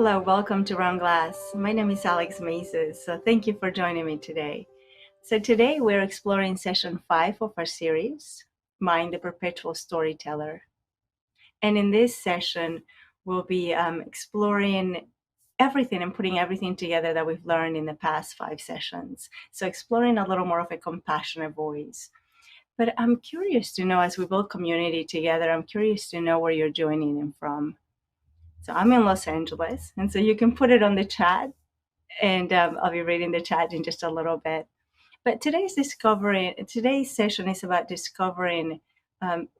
Hello, welcome to Round Glass. My name is Alex Maizuss, so thank you for joining me today. So today we're exploring session 5 of our series, Mind the Perpetual Storyteller. And in this session, we'll be exploring everything and putting everything together that we've learned in the past 5 sessions. So exploring a little more of a compassionate voice. But I'm curious to know, as we build community together, I'm curious to know where you're joining in from. So I'm in Los Angeles, and so you can put it on the chat, and I'll be reading the chat in just a little bit. But today's session is about discovering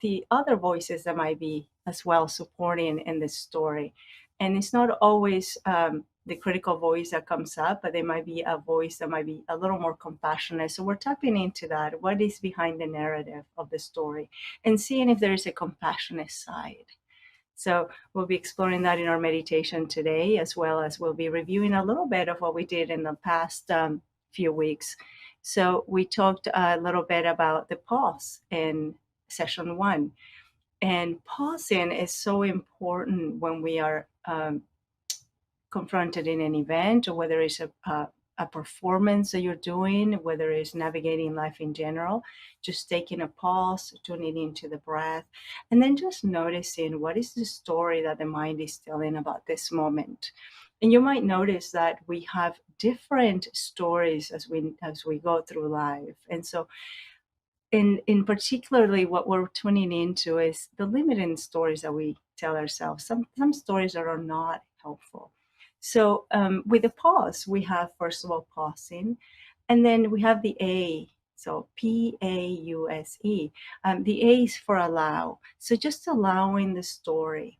the other voices that might be as well supporting in this story. And it's not always the critical voice that comes up, but there might be a voice that might be a little more compassionate. So we're tapping into that. What is behind the narrative of the story and seeing if there is a compassionate side. So we'll be exploring that in our meditation today, as well as we'll be reviewing a little bit of what we did in the past few weeks. So we talked a little bit about the pause in session 1. And pausing is so important when we are confronted in an event, or whether it's a performance that you're doing, whether it's navigating life in general, just taking a pause, tuning into the breath, and then just noticing what is the story that the mind is telling about this moment. And you might notice that we have different stories as we go through life. And so in particularly what we're tuning into is the limiting stories that we tell ourselves. Some stories that are not helpful. So with the pause, we have first of all pausing, and then we have the A. So Pause. The A is for allow. So just allowing the story.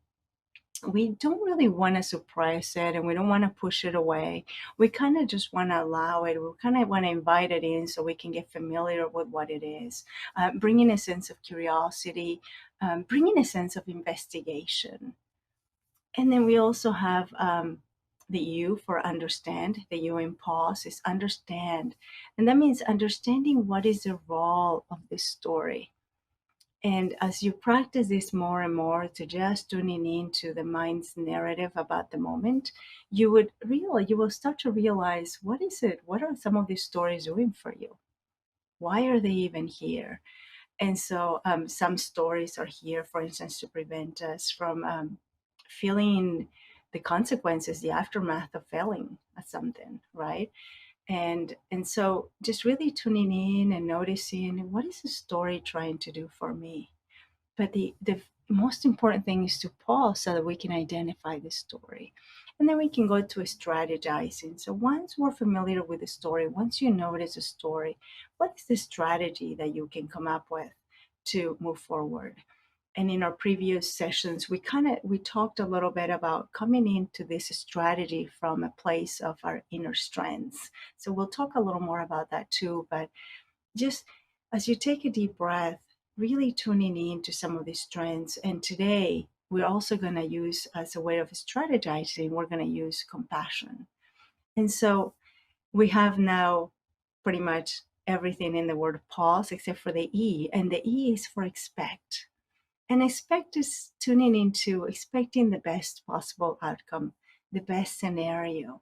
We don't really want to suppress it, and we don't want to push it away. We kind of just want to allow it. We kind of want to invite it in so we can get familiar with what it is, bringing a sense of curiosity, bringing a sense of investigation. And then we also have the U for understand. The U in pause is understand. And that means understanding what is the role of this story. And as you practice this more and more, to just tuning into the mind's narrative about the moment, you will start to realize, what is it? What are some of these stories doing for you? Why are they even here? And so some stories are here, for instance, to prevent us from feeling the consequences, the aftermath of failing at something, right? And so just really tuning in and noticing, what is the story trying to do for me? But the most important thing is to pause so that we can identify the story. And then we can go to strategizing. So once we're familiar with the story, once you notice a story, what is the strategy that you can come up with to move forward? And in our previous sessions, we talked a little bit about coming into this strategy from a place of our inner strengths. So we'll talk a little more about that too. But just as you take a deep breath, really tuning into some of these strengths. And today, we're also going to use, as a way of strategizing, we're going to use compassion. And so we have now pretty much everything in the word pause except for the E. And the E is for expect. And expect is tuning into expecting the best possible outcome, the best scenario.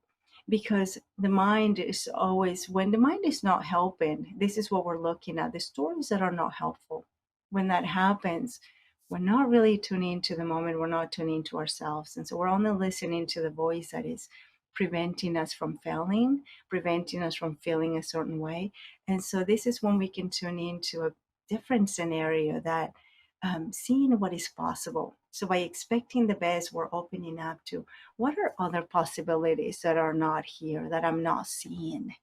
Because the mind is always, when the mind is not helping, this is what we're looking at, the stories that are not helpful. When that happens, we're not really tuning into the moment, we're not tuning into ourselves. And so we're only listening to the voice that is preventing us from failing, preventing us from feeling a certain way. And so this is when we can tune into a different scenario, that seeing what is possible. So by expecting the best, we're opening up to, what are other possibilities that are not here, that I'm not seeing.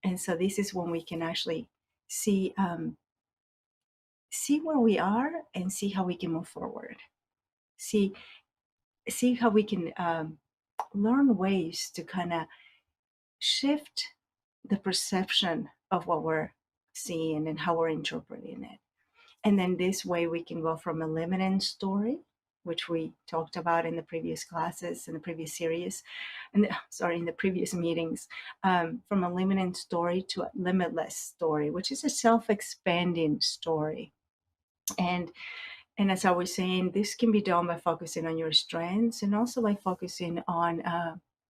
And so this is when we can actually see where we are and see how we can move forward. See how we can learn ways to kind of shift the perception of what we're seeing and how we're interpreting it. And then this way we can go from a limiting story, which we talked about in the previous classes, in the previous series, in the previous meetings, from a limiting story to a limitless story, which is a self-expanding story. And And as I was saying, this can be done by focusing on your strengths and also by focusing on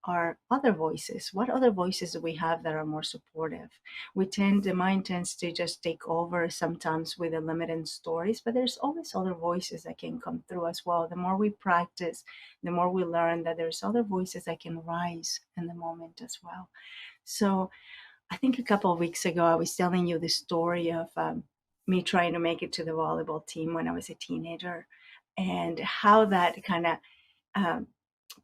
our other voices. What other voices do we have that are more supportive? The mind tends to just take over sometimes with the limited stories, but there's always other voices that can come through as well. The more we practice, the more we learn that there's other voices that can rise in the moment as well. So I think a couple of weeks ago, I was telling you the story of me trying to make it to the volleyball team when I was a teenager, and how that kind of um,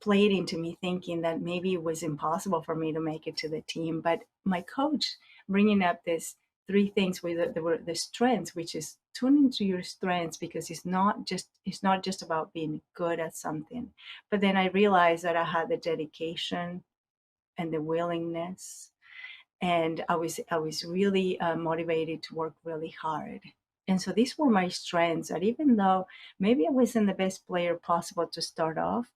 played into me thinking that maybe it was impossible for me to make it to the team. But my coach bringing up this three things with the strengths, which is tune into your strengths, because it's not just about being good at something. But then I realized that I had the dedication and the willingness, and I was really motivated to work really hard. And so these were my strengths. And even though maybe I wasn't the best player possible to start off,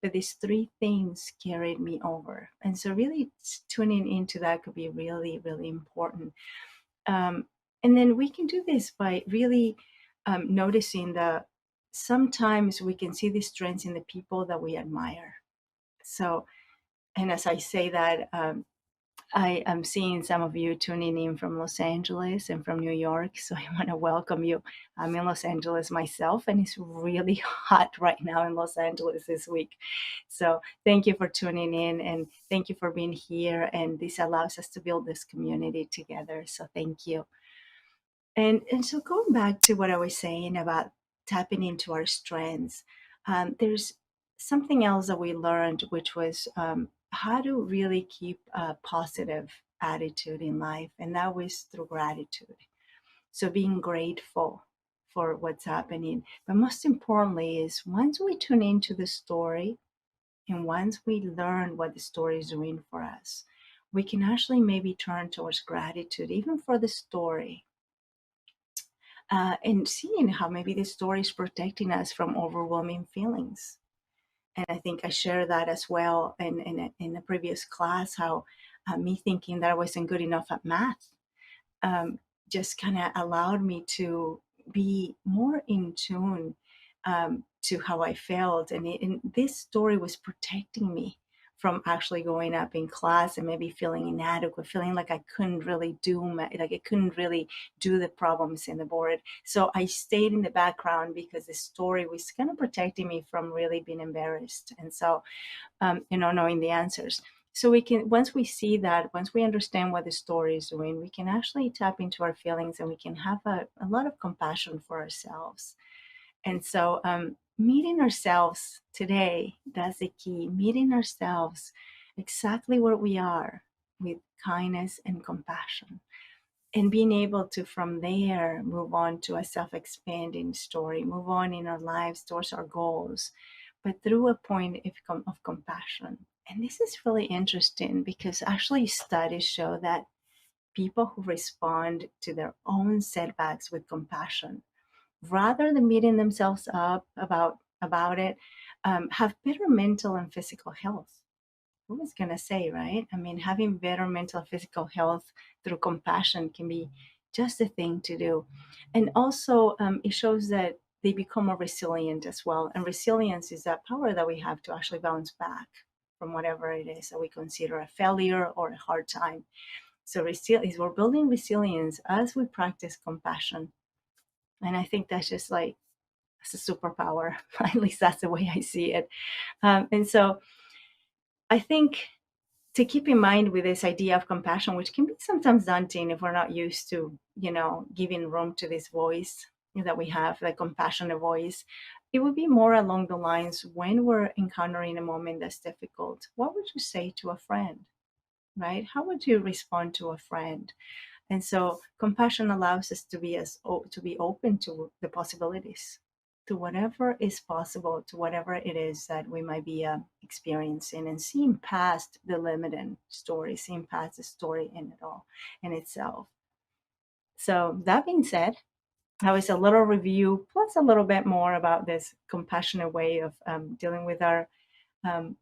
but these three things carried me over. And so really tuning into that could be really, really important. Um, and then we can do this by really noticing that sometimes we can see the strengths in the people that we admire. So, and as I say that, I am seeing some of you tuning in from Los Angeles and from New York, so I want to welcome you. I'm in Los Angeles myself, and it's really hot right now in Los Angeles this week. So thank you for tuning in, and thank you for being here. And this allows us to build this community together. So thank you. And so going back to what I was saying about tapping into our strengths, there's something else that we learned, which was how to really keep a positive attitude in life, and that was through gratitude. So being grateful for what's happening, but most importantly is once we tune into the story and once we learn what the story is doing for us, we can actually maybe turn towards gratitude even for the story, and seeing how maybe the story is protecting us from overwhelming feelings. And I think I shared that as well in a previous class, how me thinking that I wasn't good enough at math um, just kind of allowed me to be more in tune to how I felt. And this story was protecting me from actually going up in class and maybe feeling inadequate, feeling like I couldn't really like I couldn't really do the problems in the board. So I stayed in the background because the story was kind of protecting me from really being embarrassed. And so knowing the answers. So we can, once we see that, once we understand what the story is doing, we can actually tap into our feelings and we can have a lot of compassion for ourselves. And so meeting ourselves today, that's the key, meeting ourselves exactly where we are with kindness and compassion. And being able to from there move on to a self-expanding story, move on in our lives towards our goals, but through a point of compassion. And this is really interesting because actually studies show that people who respond to their own setbacks with compassion, rather than beating themselves up about it, have better mental and physical health. Who was going to say, right? I mean, having better mental physical health through compassion can be just the thing to do. And also, it shows that they become more resilient as well. And resilience is that power that we have to actually bounce back from whatever it is that we consider a failure or a hard time. So, we're building resilience as we practice compassion. And I think that's just like, it's a superpower. At least that's the way I see it. And so, I think to keep in mind with this idea of compassion, which can be sometimes daunting if we're not used to, giving room to this voice that we have, the compassionate voice, it would be more along the lines when we're encountering a moment that's difficult. What would you say to a friend, right? How would you respond to a friend? And so compassion allows us to to be open to the possibilities, to whatever is possible, to whatever it is that we might be experiencing, and seeing past the limiting story, seeing past the story in it all, in itself. So that being said, that was a little review plus a little bit more about this compassionate way of dealing with our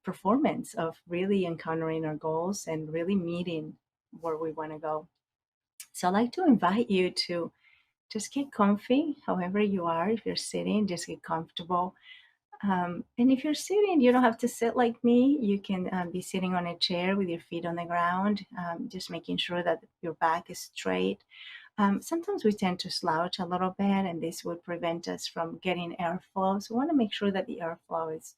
performance, of really encountering our goals and really meeting where we want to go. So I'd like to invite you to Just get comfy, however you are. If you're sitting, just get comfortable. And if you're sitting, you don't have to sit like me. You can be sitting on a chair with your feet on the ground, just making sure that your back is straight. Sometimes we tend to slouch a little bit, and this would prevent us from getting airflow. So we want to make sure that the airflow is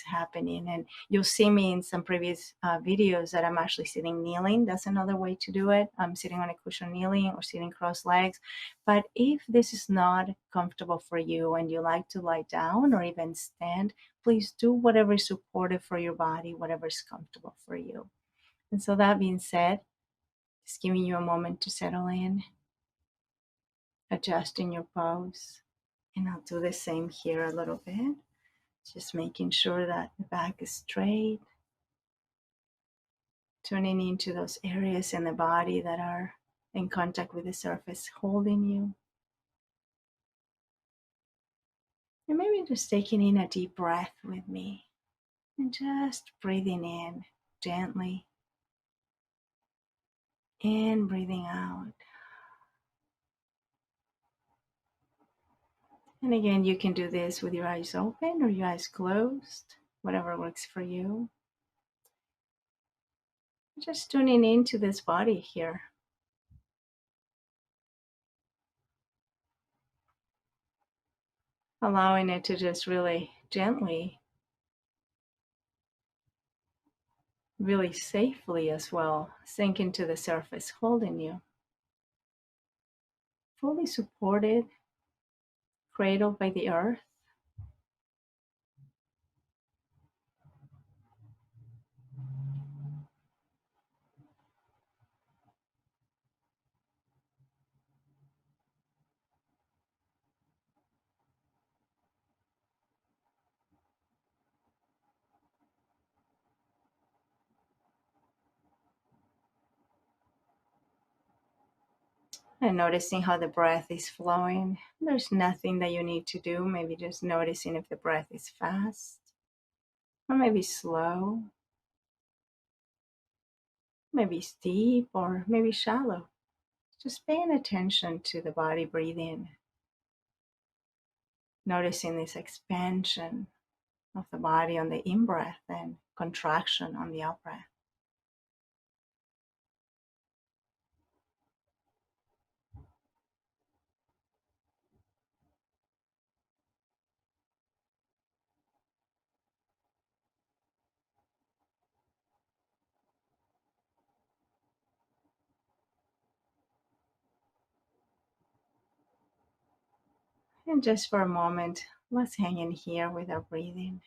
happening. And you'll see me in some previous videos that I'm actually sitting kneeling. That's another way to do it. I'm sitting on a cushion kneeling or sitting cross legs. But if this is not comfortable for you and you like to lie down or even stand, please do whatever is supportive for your body, whatever is comfortable for you. And so that being said, just giving you a moment to settle in, adjusting your pose. And I'll do the same here a little bit, just making sure that the back is straight, tuning into those areas in the body that are in contact with the surface, holding you. And maybe just taking in a deep breath with me and just breathing in gently and breathing out. And again, you can do this with your eyes open or your eyes closed, whatever works for you. Just tuning into this body here. Allowing it to just really gently, really safely as well, sink into the surface, holding you, fully supported, cradled by the earth. And noticing how the breath is flowing. There's nothing that you need to do, maybe just noticing if the breath is fast or maybe slow, maybe deep or maybe shallow. Just paying attention to the body breathing, noticing this expansion of the body on the in breath and contraction on the out breath. And just for a moment, let's hang in here with our breathing.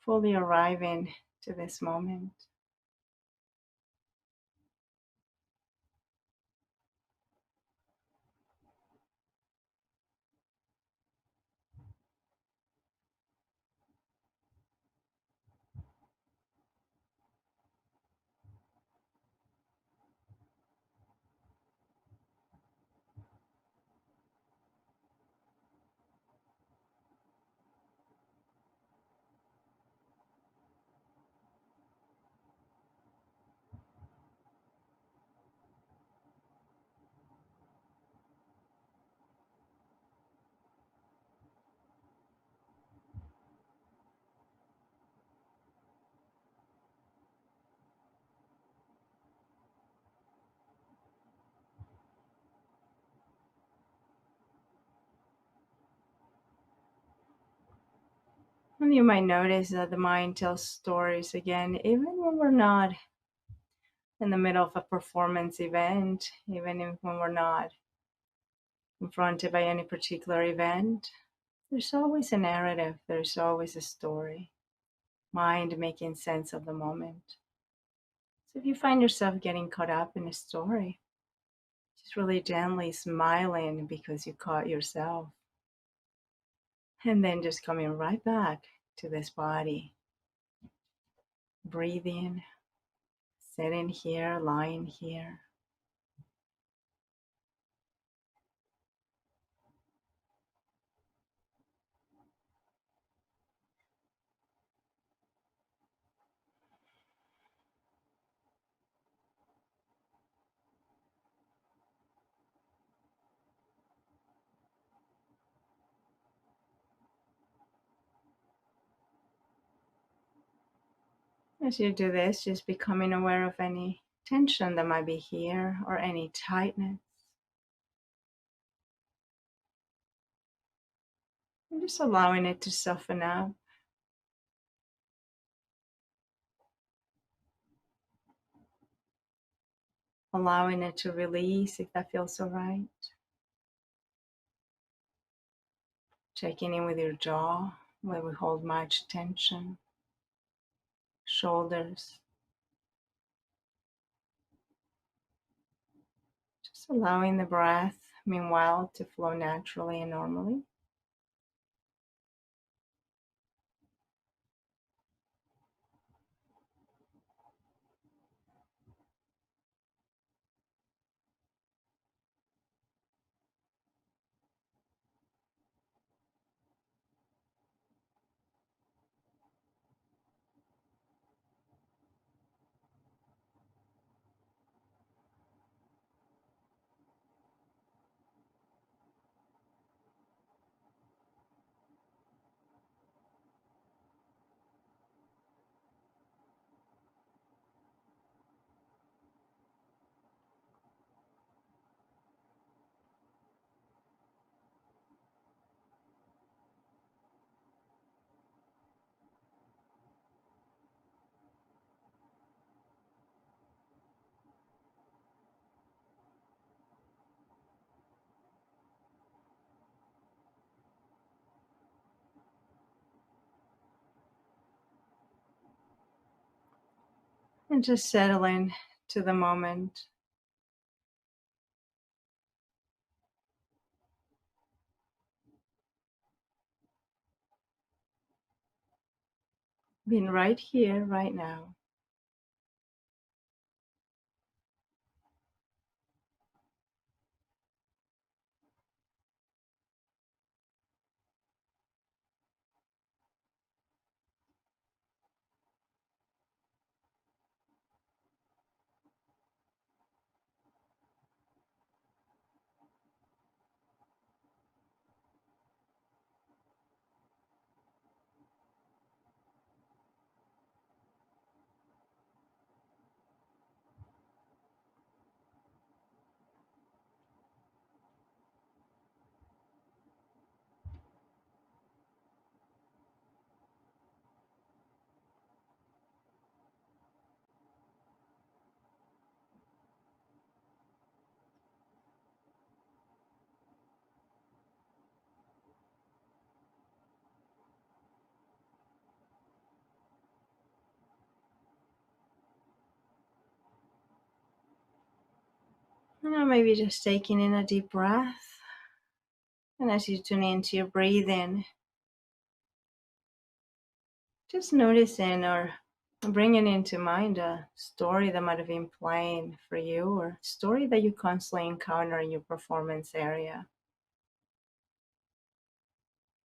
Fully arriving to this moment. And you might notice that the mind tells stories again, even when we're not in the middle of a performance event, even if, when we're not confronted by any particular event. There's always a narrative, there's always a story. Mind making sense of the moment. So if you find yourself getting caught up in a story, just really gently smiling because you caught yourself. And then just coming right back to this body, breathing, sitting here, lying here. As you do this, just becoming aware of any tension that might be here or any tightness. And just allowing it to soften up, allowing it to release if that feels all right. Checking in with your jaw where we hold much tension, shoulders. Just allowing the breath, meanwhile, to flow naturally and normally. And just settling to the moment, being right here, right now. And maybe just taking in a deep breath. And as you tune into your breathing, just noticing or bringing into mind a story that might have been playing for you or a story that you constantly encounter in your performance area.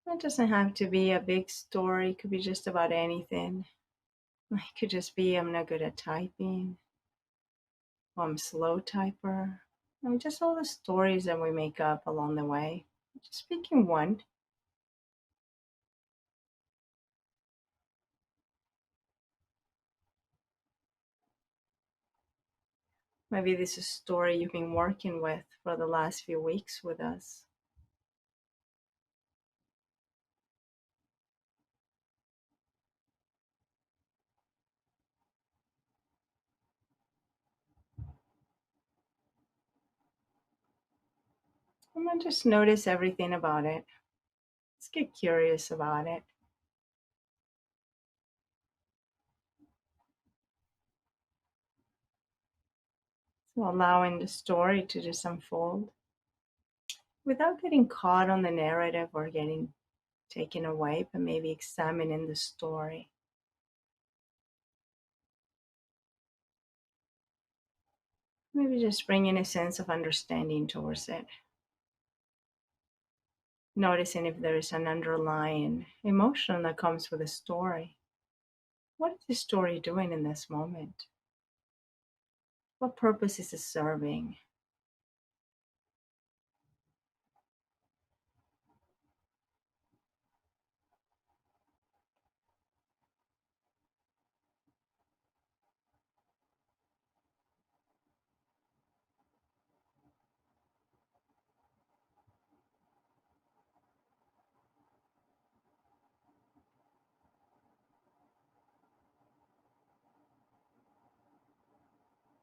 It doesn't have to be a big story, it could be just about anything. It could just be I'm not good at typing, or I'm a slow typer. I mean, just all the stories that we make up along the way. Just picking one. Maybe this is a story you've been working with for the last few weeks with us. And then just notice everything about it. Let's get curious about it. So allowing the story to just unfold without getting caught on the narrative or getting taken away, but maybe examining the story. Maybe just bringing a sense of understanding towards it. Noticing if there is an underlying emotion that comes with the story. What is the story doing in this moment? What purpose is it serving?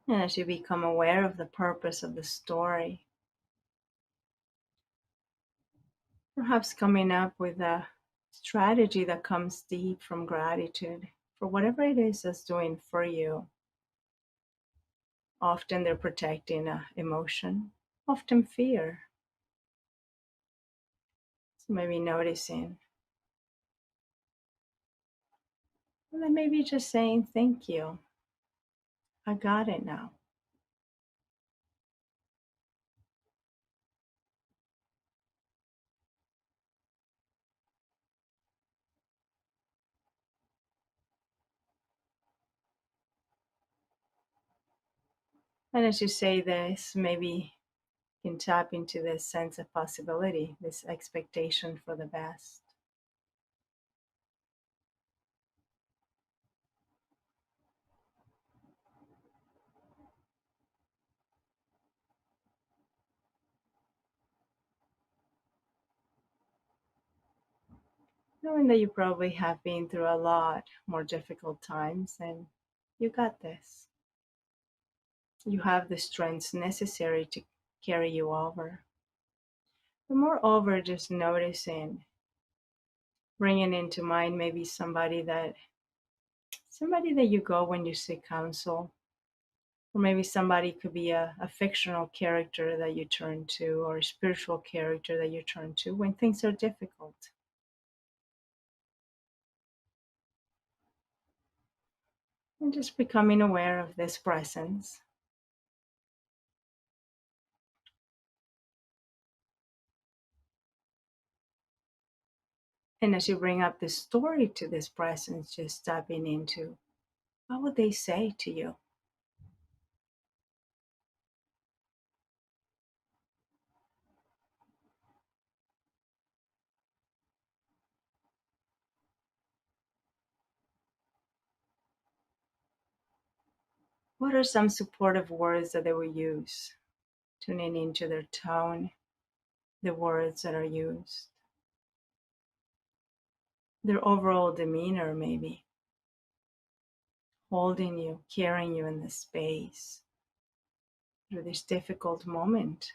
And as you become aware of the purpose of the story, perhaps coming up with a strategy that comes deep from gratitude for whatever it is that's doing for you. Often they're protecting emotion, often fear. So maybe noticing, and then maybe just saying, thank you. I got it now. And as you say this, maybe you can tap into this sense of possibility, this expectation for the best. Knowing that you probably have been through a lot more difficult times, and you got this. You have the strengths necessary to carry you over. But moreover, just noticing, bringing into mind maybe somebody that you go when you seek counsel, or maybe somebody could be a fictional character that you turn to, or a spiritual character that you turn to when things are difficult. And just becoming aware of this presence. And as you bring up this story to this presence, just stepping into, what would they say to you? What are some supportive words that they will use? Tuning into their tone, the words that are used, their overall demeanor, maybe holding you, carrying you in this space through this difficult moment.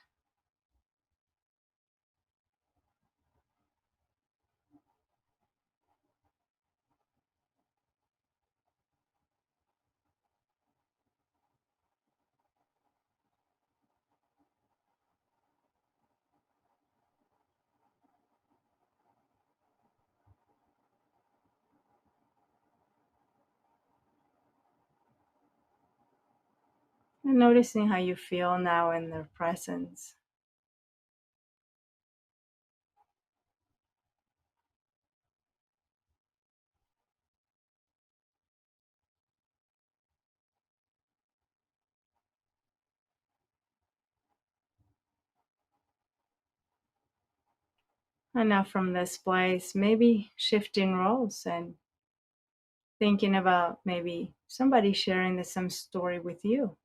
And noticing how you feel now in their presence. And now from this place, maybe shifting roles and thinking about maybe somebody sharing the same story with you.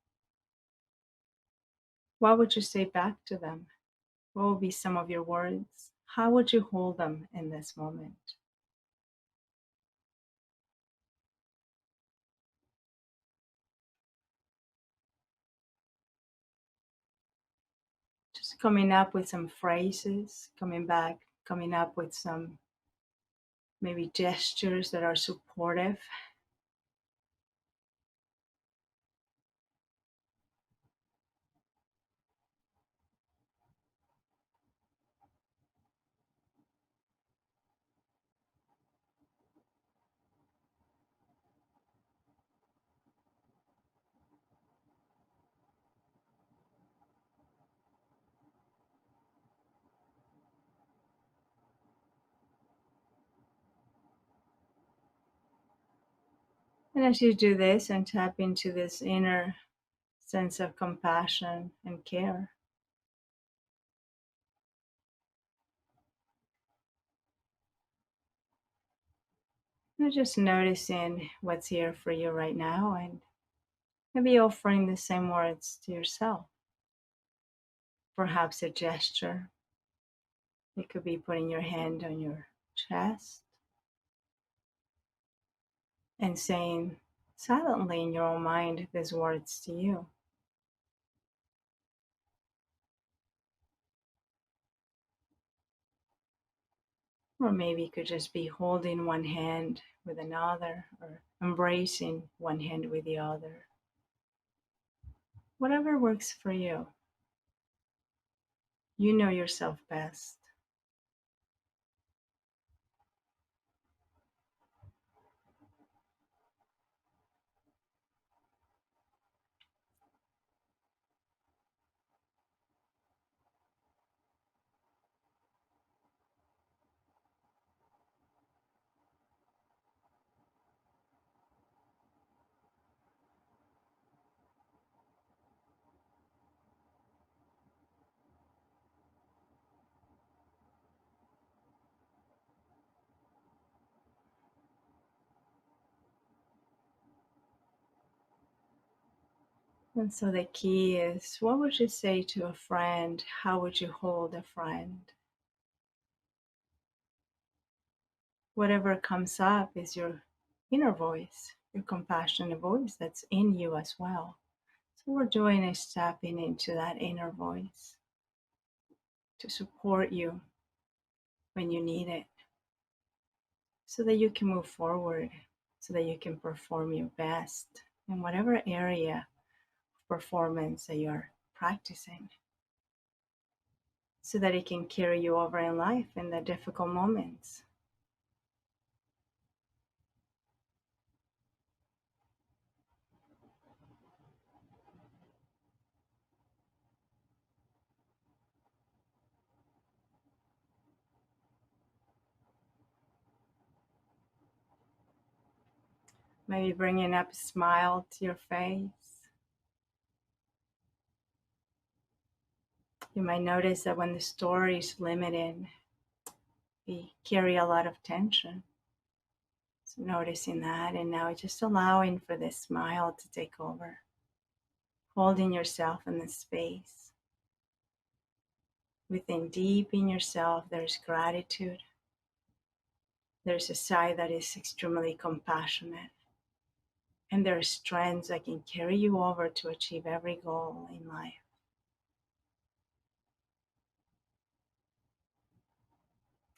What would you say back to them? What would be some of your words? How would you hold them in this moment? Just coming up with some phrases, coming up with some maybe gestures that are supportive. And as you do this and tap into this inner sense of compassion and care, you're just noticing what's here for you right now and maybe offering the same words to yourself. Perhaps a gesture. It could be putting your hand on your chest and saying silently in your own mind these words to you. Or maybe you could just be holding one hand with another or embracing one hand with the other. Whatever works for you. You know yourself best. And so the key is, what would you say to a friend? How would you hold a friend? Whatever comes up is your inner voice, your compassionate voice that's in you as well. So what we're doing is tapping into that inner voice to support you when you need it, so that you can move forward, so that you can perform your best in whatever area of performance that you're practicing, so that it can carry you over in life in the difficult moments. Maybe bringing up a smile to your face. You might notice that when the story is limited, we carry a lot of tension. So noticing that, and now just allowing for this smile to take over, holding yourself in this space. Within deep in yourself, there's gratitude. There's a side that is extremely compassionate. And there are strengths that can carry you over to achieve every goal in life.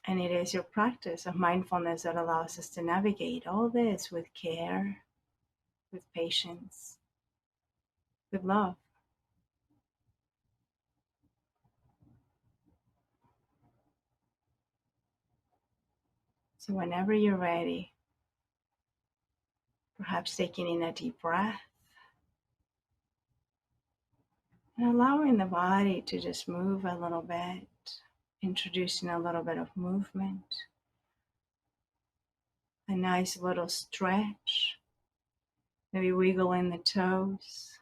And it is your practice of mindfulness that allows us to navigate all this with care, with patience, with love. So whenever you're ready, perhaps taking in a deep breath and allowing the body to just move a little bit, introducing a little bit of movement, a nice little stretch, maybe wiggling the toes,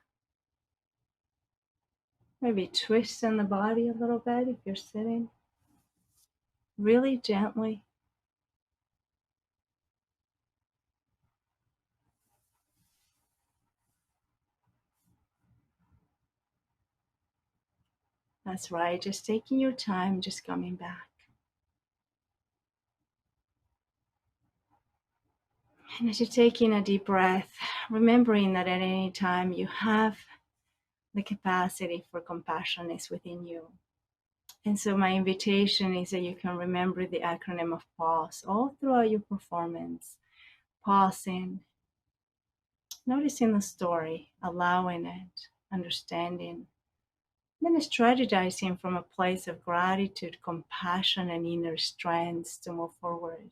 maybe twisting the body a little bit if you're sitting, really gently. That's right, just taking your time, just coming back. And as you're taking a deep breath, remembering that at any time you have the capacity for compassion is within you. And so my invitation is that you can remember the acronym of pause all throughout your performance. Pausing, noticing the story, allowing it, understanding, then strategizing from a place of gratitude, compassion, and inner strength to move forward.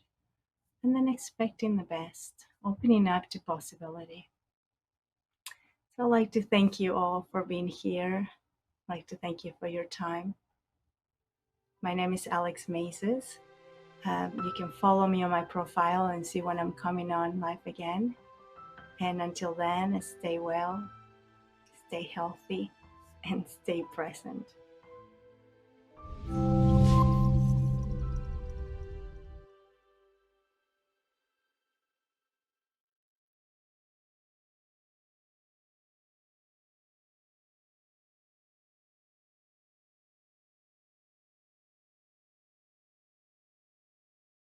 And then expecting the best, opening up to possibility. So I'd like to thank you all for being here. I'd like to thank you for your time. My name is Alex Maizuss. You can follow me on my profile and see when I'm coming on live again. And until then, stay well, stay healthy, and stay present.